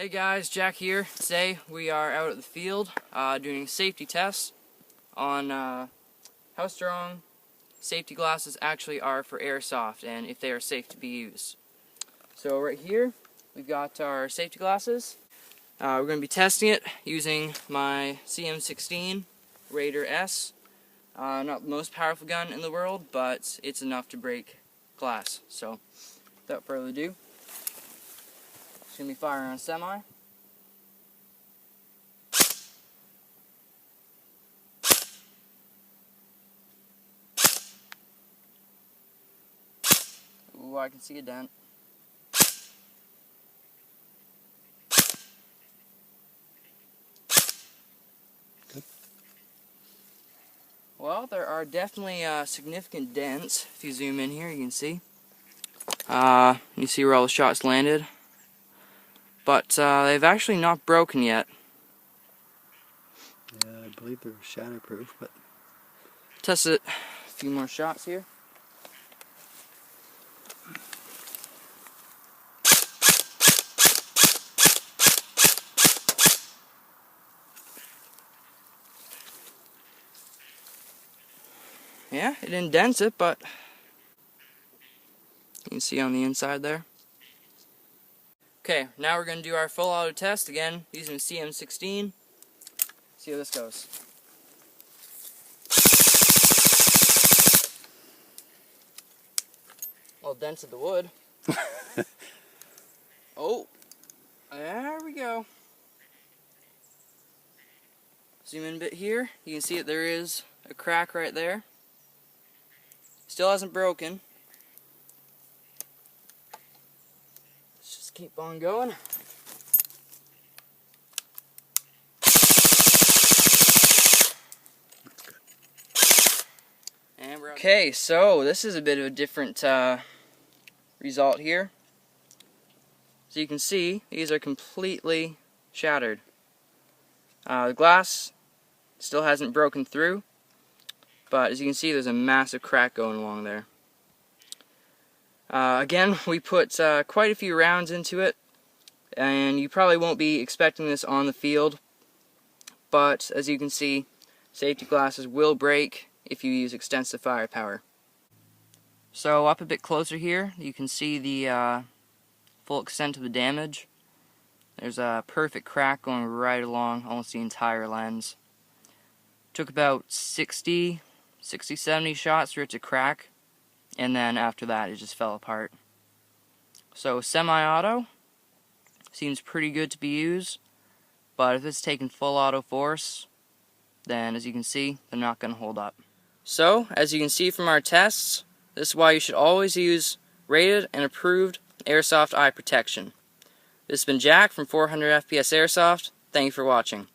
Hey guys, Jack here. Today we are out at the field doing safety tests on how strong safety glasses actually are for airsoft and if they are safe to be used. So right here we've got our safety glasses. We're going to be testing it using my CM16 Raider S. Not the most powerful gun in the world, but it's enough to break glass. So without further ado, it's going to be firing on semi. Ooh, I can see a dent. Good. Well, there are definitely significant dents. If you zoom in here, you can see. You see where all the shots landed. But they've actually not broken yet. Yeah, I believe they're shatterproof, but... Test it. A few more shots here. Yeah, it indents it, but you can see on the inside there. Okay, now we're going to do our full auto test again using the CM16. See how this goes. Well, dented the wood. Oh, there we go. Zoom in a bit here. You can see that there is a crack right there. Still hasn't broken. Let's just keep on going. And we're okay, so this is a bit of a different result here. So you can see these are completely shattered. The glass still hasn't broken through, but as you can see there's a massive crack going along there. Again, we put quite a few rounds into it, and you probably won't be expecting this on the field, but as you can see, safety glasses will break if you use extensive firepower. So up a bit closer here, you can see the full extent of the damage. There's a perfect crack going right along almost the entire lens. Took about 60, 70 shots for it to crack, and then after that it just fell apart. So semi-auto seems pretty good to be used, but if it's taking full auto force, then as you can see, they're not going to hold up. So, as you can see from our tests, this is why you should always use rated and approved airsoft eye protection. This has been Jack from 400 FPS Airsoft. Thank you for watching.